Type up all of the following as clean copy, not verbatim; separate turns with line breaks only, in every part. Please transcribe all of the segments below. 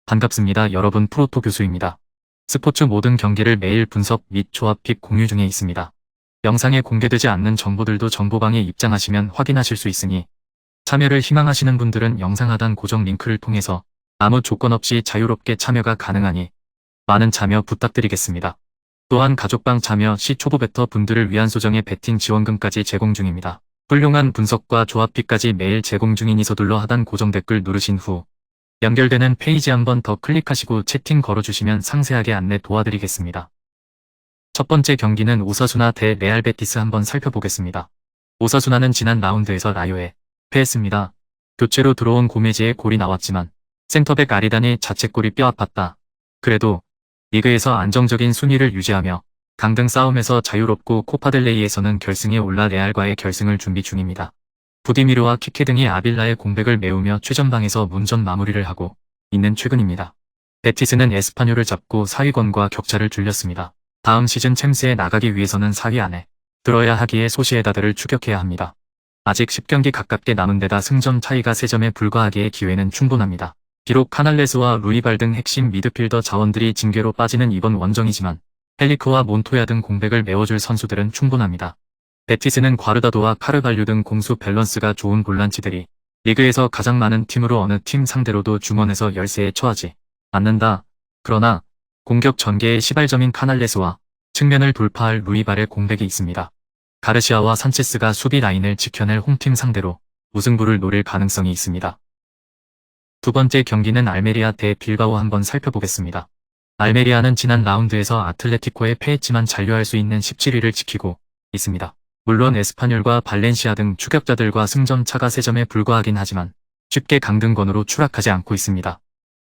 반갑습니다. 여러분, 프로토 교수입니다. 스포츠 모든 경기를 매일 분석 및 조합픽 공유 중에 있습니다. 영상에 공개되지 않는 정보들도 정보방에 입장하시면 확인하실 수 있으니 참여를 희망하시는 분들은 영상 하단 고정 링크를 통해서 아무 조건 없이 자유롭게 참여가 가능하니 많은 참여 부탁드리겠습니다. 또한 가족방 참여 시 초보 베터 분들을 위한 소정의 베팅 지원금까지 제공 중입니다. 훌륭한 분석과 조합픽까지 매일 제공 중이니 서둘러 하단 고정 댓글 누르신 후 연결되는 페이지 한번 더 클릭하시고 채팅 걸어주시면 상세하게 안내 도와드리겠습니다. 첫 번째 경기는 오사수나 대 레알 베티스 한번 살펴보겠습니다. 오사수나는 지난 라운드에서 라요에 패했습니다. 교체로 들어온 고메지의 골이 나왔지만 센터백 아리단이 자책골이 뼈 아팠다. 그래도 리그에서 안정적인 순위를 유지하며 강등 싸움에서 자유롭고 코파델레이에서는 결승에 올라 레알과의 결승을 준비 중입니다. 부디미르와 키케 등이 아빌라의 공백을 메우며 최전방에서 문전 마무리를 하고 있는 최근입니다. 베티스는 에스파뇰을 잡고 4위권과 격차를 줄였습니다. 다음 시즌 챔스에 나가기 위해서는 4위 안에 들어야 하기에 소시에다드를 추격해야 합니다. 아직 10경기 가깝게 남은 데다 승점 차이가 3점에 불과하기에 기회는 충분합니다. 비록 카날레스와 루이발 등 핵심 미드필더 자원들이 징계로 빠지는 이번 원정이지만 펠리크와 몬토야 등 공백을 메워줄 선수들은 충분합니다. 베티스는 과르다도와 카르발류 등 공수 밸런스가 좋은 볼란치들이 리그에서 가장 많은 팀으로 어느 팀 상대로도 중원에서 열세에 처하지 않는다. 그러나 공격 전개의 시발점인 카날레스와 측면을 돌파할 루이발의 공백이 있습니다. 가르시아와 산체스가 수비 라인을 지켜낼 홈팀 상대로 우승부를 노릴 가능성이 있습니다. 두 번째 경기는 알메리아 대 빌바오 한번 살펴보겠습니다. 알메리아는 지난 라운드에서 아틀레티코에 패했지만 잔류할 수 있는 17위를 지키고 있습니다. 물론 에스파뇰과 발렌시아 등 추격자들과 승점 차가 3점에 불과하긴 하지만 쉽게 강등권으로 추락하지 않고 있습니다.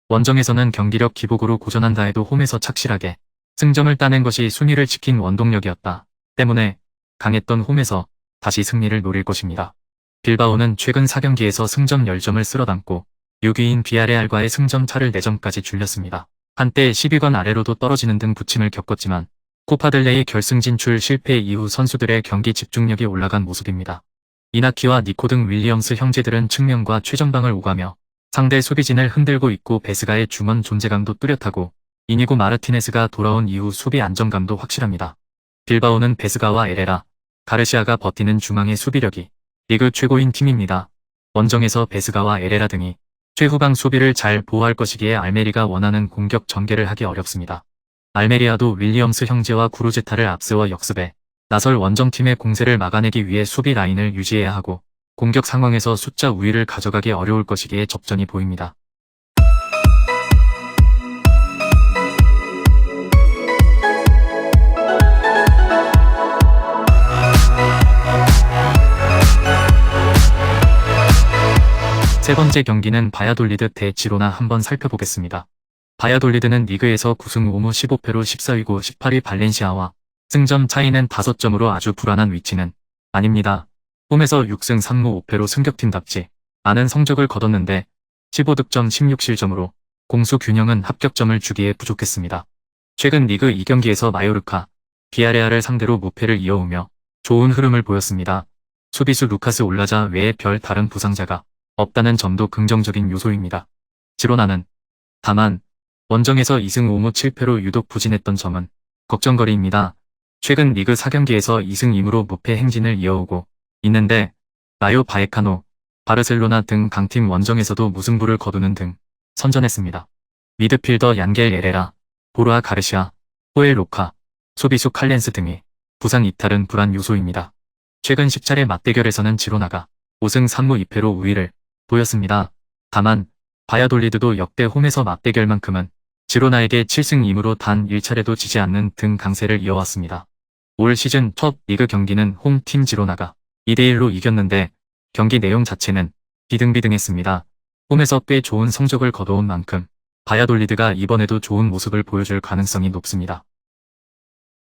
원정에서는 경기력 기복으로 고전한다 해도 홈에서 착실하게 승점을 따낸 것이 순위를 지킨 원동력이었다. 때문에 강했던 홈에서 다시 승리를 노릴 것입니다. 빌바오는 최근 4경기에서 승점 10점을 쓸어담고 6위인 비아레알과의 승점 차를 4점까지 줄였습니다. 한때 10위권 아래로도 떨어지는 등 부침을 겪었지만 코파델레이 결승 진출 실패 이후 선수들의 경기 집중력이 올라간 모습입니다. 이나키와 니코 등 윌리엄스 형제들은 측면과 최전방을 오가며 상대 수비진을 흔들고 있고 베스가의 중원 존재감도 뚜렷하고 이니고 마르티네스가 돌아온 이후 수비 안정감도 확실합니다. 빌바오는 베스가와 에레라, 가르시아가 버티는 중앙의 수비력이 리그 최고인 팀입니다. 원정에서 베스가와 에레라 등이 최후방 수비를 잘 보호할 것이기에 알메리가 원하는 공격 전개를 하기 어렵습니다. 알메리아도 윌리엄스 형제와 구루제타를 앞세워 역습에 나설 원정팀의 공세를 막아내기 위해 수비 라인을 유지해야 하고 공격 상황에서 숫자 우위를 가져가기 어려울 것이기에 접전이 보입니다. 세 번째 경기는 바야돌리드 대 지로나 한번 살펴보겠습니다. 바야돌리드는 리그에서 9승 5무 15패로 14위고 18위 발렌시아와 승점 차이는 5점으로 아주 불안한 위치는 아닙니다. 홈에서 6승 3무 5패로 승격팀답지 않은 성적을 거뒀는데 15득점 16실점으로 공수 균형은 합격점을 주기에 부족했습니다. 최근 리그 2경기에서 마요르카, 비아레알을 상대로 무패를 이어오며 좋은 흐름을 보였습니다. 수비수 루카스 올라자 외에 별 다른 부상자가 없다는 점도 긍정적인 요소입니다. 지로나는 다만 원정에서 2승 5무 7패로 유독 부진했던 점은 걱정거리입니다. 최근 리그 4경기에서 2승 2무로 무패 행진을 이어오고 있는데 라요 바에카노, 바르셀로나 등 강팀 원정에서도 무승부를 거두는 등 선전했습니다. 미드필더 얀겔 에레라, 보르아 가르시아, 호엘 로카, 수비수 칼렌스 등의 부상 이탈은 불안 요소입니다. 최근 10차례 맞대결에서는 지로나가 5승 3무 2패로 우위를 보였습니다. 다만 바야돌리드도 역대 홈에서 맞대결만큼은 지로나에게 7승 2무로 단 1차례도 지지 않는 등 강세를 이어왔습니다. 올 시즌 첫 리그 경기는 홈팀 지로나가 2대1로 이겼는데 경기 내용 자체는 비등비등했습니다. 홈에서 꽤 좋은 성적을 거둬온 만큼 바야돌리드가 이번에도 좋은 모습을 보여줄 가능성이 높습니다.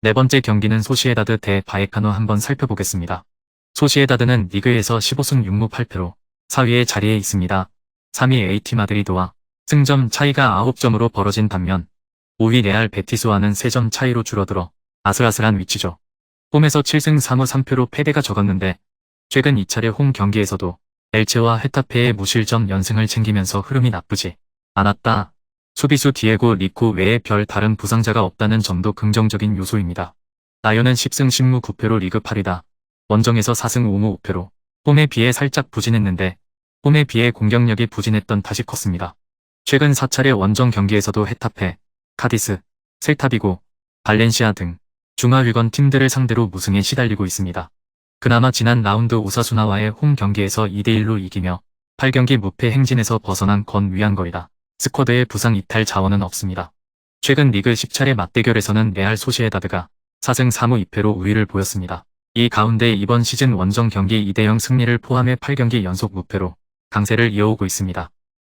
네 번째 경기는 소시에다드 대 바에카노 한번 살펴보겠습니다. 소시에다드는 리그에서 15승 6무 8패로 4위의 자리에 있습니다. 3위 AT 마드리드와 승점 차이가 9점으로 벌어진 반면 5위 레알 베티스와는 3점 차이로 줄어들어 아슬아슬한 위치죠. 홈에서 7승 3무 3패로 패배가 적었는데 최근 2차례 홈 경기에서도 엘체와 헤타페의 무실점 연승을 챙기면서 흐름이 나쁘지 않았다. 수비수 디에고 리코 외에 별 다른 부상자가 없다는 점도 긍정적인 요소입니다. 라이온은 10승 10무 9패로 리그 8위다. 원정에서 4승 5무 5패로 홈에 비해 살짝 부진했는데 홈에 비해 공격력이 부진했던 탓이 컸습니다. 최근 4차례 원정 경기에서도 헤타페, 카디스, 셀타비고, 발렌시아 등 중하위권 팀들을 상대로 무승에 시달리고 있습니다. 그나마 지난 라운드 오사수나와의 홈 경기에서 2대1로 이기며 8경기 무패 행진에서 벗어난 건 위안거이다. 스쿼드의 부상 이탈 자원은 없습니다. 최근 리그 10차례 맞대결에서는 레알 소시에다드가 4승 4무 2패로 우위를 보였습니다. 이 가운데 이번 시즌 원정 경기 2대0 승리를 포함해 8경기 연속 무패로 강세를 이어오고 있습니다.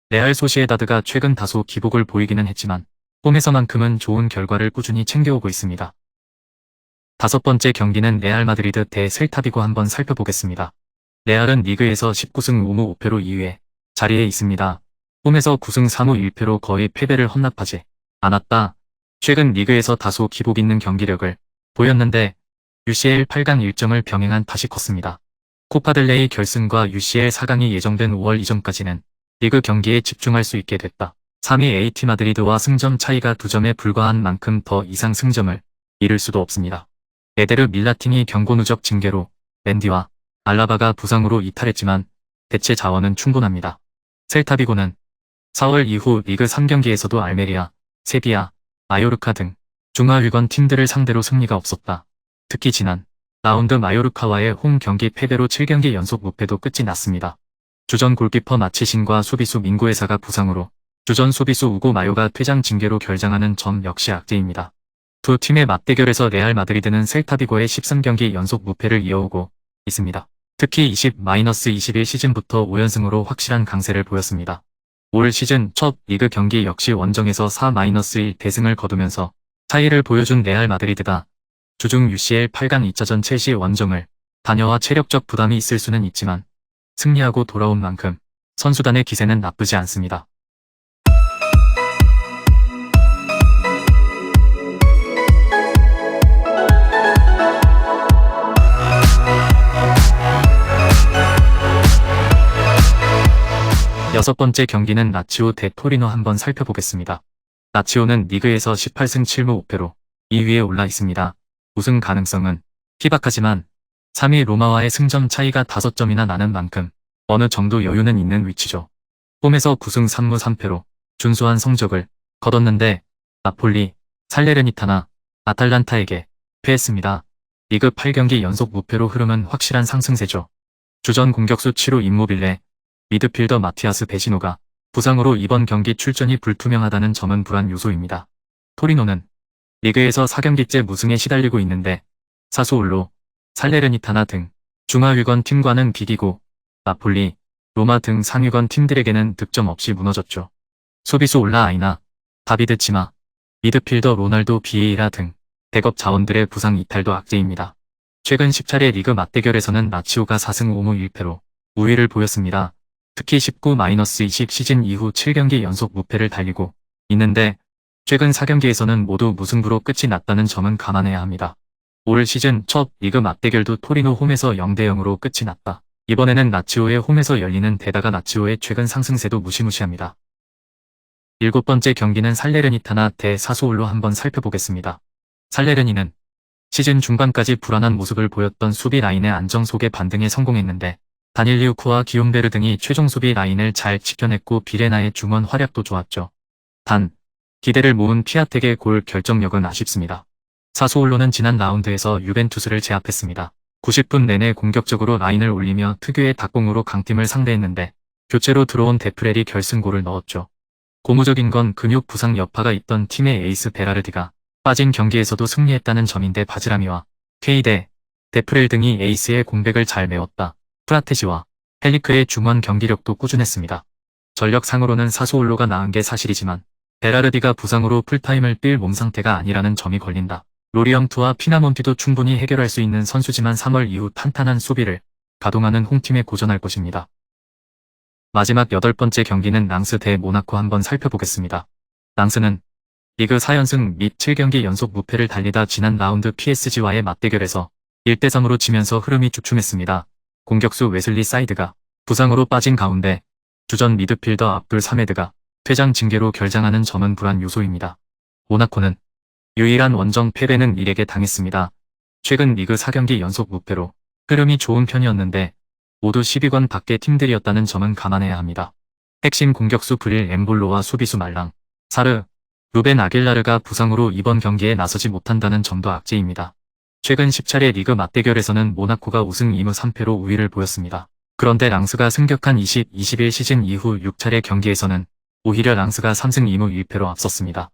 레알 소시에다드가 최근 다소 기복을 보이기는 했지만 홈에서만큼은 좋은 결과를 꾸준히 챙겨오고 있습니다. 다섯 번째 경기는 레알 마드리드 대 셀타비고 한번 살펴보겠습니다. 레알은 리그에서 19승 5무 5패로 2위에 자리에 있습니다. 홈에서 9승 3무 1패로 거의 패배를 헌납하지 않았다. 최근 리그에서 다소 기복 있는 경기력을 보였는데 UCL 8강 일정을 병행한 탓이 컸습니다. 코파델레이 결승과 UCL 4강이 예정된 5월 이전까지는 리그 경기에 집중할 수 있게 됐다. 3위 AT 마드리드와 승점 차이가 2점에 불과한 만큼 더 이상 승점을 잃을 수도 없습니다. 에데르 밀라틴이 경고 누적 징계로 멘디와 알라바가 부상으로 이탈했지만 대체 자원은 충분합니다. 셀타비고는 4월 이후 리그 3경기에서도 알메리아, 세비야, 마요르카 등 중하위권 팀들을 상대로 승리가 없었다. 특히 지난 라운드 마요르카와의 홈 경기 패배로 7경기 연속 무패도 끝이 났습니다. 주전 골키퍼 마치신과 수비수 민구에사가 부상으로 주전 수비수 우고 마요가 퇴장 징계로 결장하는 점 역시 악재입니다. 두 팀의 맞대결에서 레알 마드리드는 셀타비고의 13경기 연속 무패를 이어오고 있습니다. 특히 20-21 시즌부터 5연승으로 확실한 강세를 보였습니다. 올 시즌 첫 리그 경기 역시 원정에서 4-1 대승을 거두면서 차이를 보여준 레알 마드리드가 주중 UCL 8강 2차전 첼시 원정을 다녀와 체력적 부담이 있을 수는 있지만 승리하고 돌아온 만큼 선수단의 기세는 나쁘지 않습니다. 여섯 번째 경기는 라치오 대 토리노 한번 살펴보겠습니다. 라치오는 리그에서 18승 7무 5패로 2위에 올라 있습니다. 우승 가능성은 희박하지만 3위 로마와의 승점 차이가 5점이나 나는 만큼 어느 정도 여유는 있는 위치죠. 홈에서 9승 3무 3패로 준수한 성적을 거뒀는데 나폴리, 살레르니타나, 아탈란타에게 패했습니다. 리그 8경기 연속 무패로 흐름은 확실한 상승세죠. 주전 공격수 7호 임모빌레, 미드필더 마티아스 베지노가 부상으로 이번 경기 출전이 불투명하다는 점은 불안 요소입니다. 토리노는 리그에서 4경기째 무승에 시달리고 있는데 사소올로, 살레르니타나 등 중하위권 팀과는 비기고 나폴리, 로마 등 상위권 팀들에게는 득점 없이 무너졌죠. 수비수 올라 아이나, 다비드 치마, 미드필더 로날도 비에이라 등 백업 자원들의 부상 이탈도 악재입니다. 최근 10차례 리그 맞대결에서는 라치오가 4승 5무 1패로 우위를 보였습니다. 특히 19-20 시즌 이후 7경기 연속 무패를 달리고 있는데 최근 4경기에서는 모두 무승부로 끝이 났다는 점은 감안해야 합니다. 올 시즌 첫 리그 맞대결도 토리노 홈에서 0대0으로 끝이 났다. 이번에는 라치오의 홈에서 열리는 데다가 라치오의 최근 상승세도 무시무시합니다. 일곱 번째 경기는 살레르니타나 대 사소올로 한번 살펴보겠습니다. 살레르니는 시즌 중반까지 불안한 모습을 보였던 수비 라인의 안정 속에 반등에 성공했는데 다닐리우크와 기욤베르 등이 최종 수비 라인을 잘 지켜냈고 비레나의 중원 활약도 좋았죠. 단, 기대를 모은 피아텍의 골 결정력은 아쉽습니다. 사소올로는 지난 라운드에서 유벤투스를 제압했습니다. 90분 내내 공격적으로 라인을 올리며 특유의 닭공으로 강팀을 상대했는데 교체로 들어온 데프렐이 결승골을 넣었죠. 고무적인 건 근육 부상 여파가 있던 팀의 에이스 베라르디가 빠진 경기에서도 승리했다는 점인데 바지라미와 케이데, 데프렐 등이 에이스의 공백을 잘 메웠다. 프라테시와 헬리크의 중원 경기력도 꾸준했습니다. 전력상으로는 사소올로가 나은 게 사실이지만 베라르디가 부상으로 풀타임을 뛸 몸 상태가 아니라는 점이 걸린다. 로리엉투와 피나몬티도 충분히 해결할 수 있는 선수지만 3월 이후 탄탄한 수비를 가동하는 홈팀에 고전할 것입니다. 마지막 8번째 경기는 랑스 대 모나코 한번 살펴보겠습니다. 랑스는 리그 4연승 및 7경기 연속 무패를 달리다 지난 라운드 PSG와의 맞대결에서 1대3으로 지면서 흐름이 주춤했습니다. 공격수 웨슬리 사이드가 부상으로 빠진 가운데 주전 미드필더 압둘 사메드가 퇴장 징계로 결장하는 점은 불안 요소입니다. 모나코는 유일한 원정 패배는 릴에게 당했습니다. 최근 리그 4경기 연속 무패로 흐름이 좋은 편이었는데 모두 10위권 밖의 팀들이었다는 점은 감안해야 합니다. 핵심 공격수 브릴 엠볼로와 수비수 말랑, 사르, 루벤 아길라르가 부상으로 이번 경기에 나서지 못한다는 점도 악재입니다. 최근 10차례 리그 맞대결에서는 모나코가 우승 2무 3패로 우위를 보였습니다. 그런데 랑스가 승격한 20-21 시즌 이후 6차례 경기에서는 오히려 랑스가 3승 2무 1패로 앞섰습니다.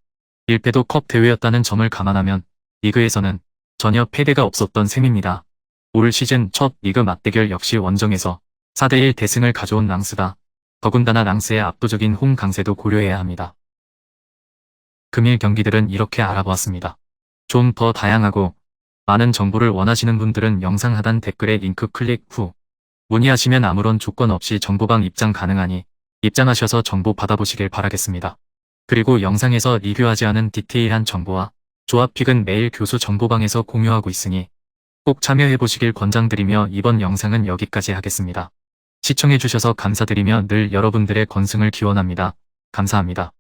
1패도 컵 대회였다는 점을 감안하면 리그에서는 전혀 패배가 없었던 셈입니다. 올 시즌 첫 리그 맞대결 역시 원정에서 4대1 대승을 가져온 랑스다. 더군다나 랑스의 압도적인 홈 강세도 고려해야 합니다. 금일 경기들은 이렇게 알아보았습니다. 좀 더 다양하고 많은 정보를 원하시는 분들은 영상 하단 댓글에 링크 클릭 후 문의하시면 아무런 조건 없이 정보방 입장 가능하니 입장하셔서 정보 받아보시길 바라겠습니다. 그리고 영상에서 리뷰하지 않은 디테일한 정보와 조합픽은 매일 교수 정보방에서 공유하고 있으니 꼭 참여해보시길 권장드리며 이번 영상은 여기까지 하겠습니다. 시청해주셔서 감사드리며 늘 여러분들의 건승을 기원합니다. 감사합니다.